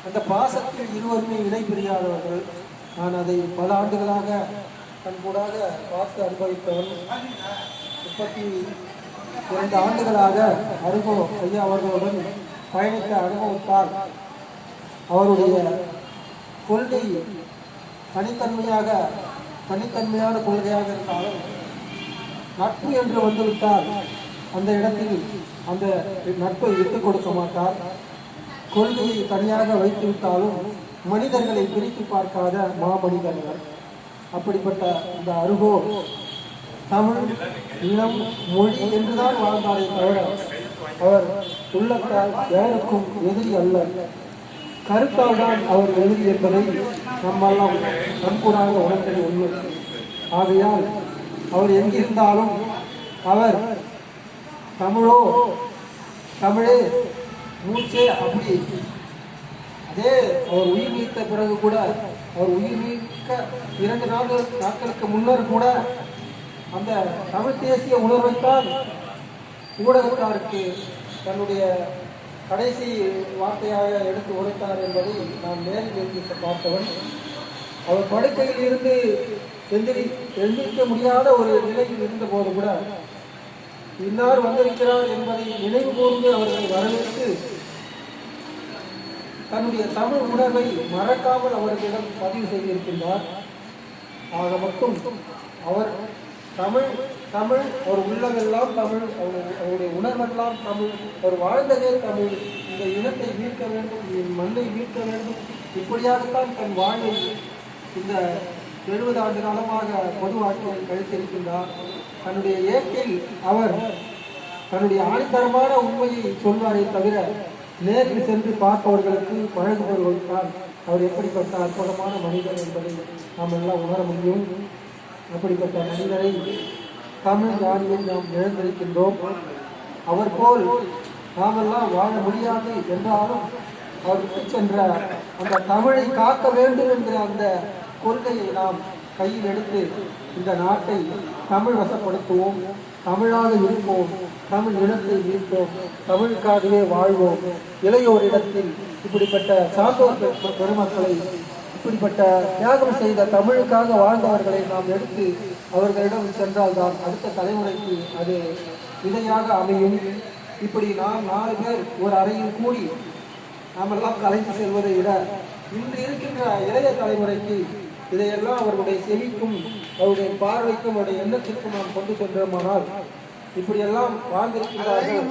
அந்த பாசத்தில் இருவருமே இணை பிரியாதவர்கள். நான் அதை பல ஆண்டுகளாக கண்கூடாக பார்த்து அனுபவித்தவன். 32 ஆண்டுகளாக ஐயா அவர்களுடன் பயணித்த அனுபவத்தால் அவருடைய கொள்கை தனித்தன்மையான கொள்கையாக இருந்தாலும் நட்பு என்று வந்துவிட்டால் அந்த இடத்தில் அந்த நட்பை விட்டுக் கொடுக்க மாட்டார். கொள்கையை தனியாக வைத்து விட்டாலும் மனிதர்களை பிரித்து பார்க்காத மாமனிதர்கள். அப்படிப்பட்ட இந்த அருகோ தமிழ் இனம் மொழி என்றுதான் வாழ்ந்தாரே தவிர அவர் உள்ளத்தால் யாருக்கும் எதிரி அல்ல. கருத்தால் தான் அவர் எதிரி என்பதை நம்மெல்லாம் கண்கூடாக உணர்ந்தது உண்மை. ஆகையால் அவர் எங்கிருந்தாலும் அவர் தமிழே மூச்சே அப்படி. அதே அவர் உயிர் நீத்த பிறகு கூட, அவர் உயிர் நீக்க 2 நாட்களுக்கு முன்னர் கூட அந்த தமிழ் தேசிய உணர்வைத்தான் ஊடகத்தாருக்கு தன்னுடைய கடைசி வார்த்தையாக எடுத்து உரைத்தார் என்பதை நான் நேரில் எழுதி பார்த்தவன். அவர் படுக்கையில் இருந்து எழுந்திருக்க முடியாத ஒரு நிலையில் இருந்த போது கூட இன்னார் வந்திருக்கிறார் என்பதை நினைவு கூர்ந்து அவர்களை வரவேற்று தன்னுடைய தமிழ் உணர்வை மறக்காமல் அவர்களிடம் பதிவு செய்திருக்கின்றார். ஆக மட்டும் அவர் தமிழ் ஒரு உள்ளமெல்லாம் தமிழ், அவருடைய உணர்வெல்லாம் தமிழ், அவர் வாழ்ந்ததே தமிழ். இந்த இனத்தை மீட்க வேண்டும், மண்ணை மீட்க வேண்டும், இப்படியாகத்தான் தன் வாழ்வை இந்த 70 ஆண்டு காலமாக பொது வாழ்க்கையில் கழித்திருக்கின்றார். தன்னுடைய ஏட்டில் அவர் தன்னுடைய ஆணித்தரமான உண்மையை சொல்வாரே தவிர நேரில் சென்று பார்ப்பவர்களுக்கு பழகுபவர்களுக்கால் அவர் எப்படிப்பட்ட அற்புதமான மனிதர் என்பதை நாம் எல்லாம் உணர முடியும். அப்படிப்பட்ட மனிதரை தமிழ் ஜாதியில் நாம் இழந்திருக்கின்றோம். அவர் போல் நாமெல்லாம் வாழ முடியாது என்றாலும் அவர் விட்டு சென்ற அந்த தமிழை காக்க வேண்டும் என்கிற அந்த கொள்கையை நாம் கையில் எடுத்து இந்த நாட்டை தமிழ் வசப்படுத்துவோம், தமிழாக இருப்போம், தமிழ் இனத்தை மீட்போம், தமிழுக்காகவே வாழ்வோம். இளையோரிடத்தில் இப்படிப்பட்ட சான்றோர் பெருமக்களை, இப்படிப்பட்ட தியாகம் செய்த தமிழுக்காக வாழ்ந்தவர்களை நாம் எடுத்து அவர்களிடம் சென்றால்தான் அடுத்த தலைமுறைக்கு அது விதையாக அமையும். இப்படி நாம் 4 பேர் ஒரு அறையில் கூடி நாமெல்லாம் கலைந்து செல்வதை விட இன்று இருக்கின்ற இளைய தலைமுறைக்கு இதையெல்லாம் அவர்களுடைய செவிக்கும், அவருடைய பார்வைக்கும், அவருடைய எண்ணத்திற்கும் நாம் கொண்டு சென்றோமானால் இப்படியெல்லாம் வாழ்ந்திருக்கிறார்கள்.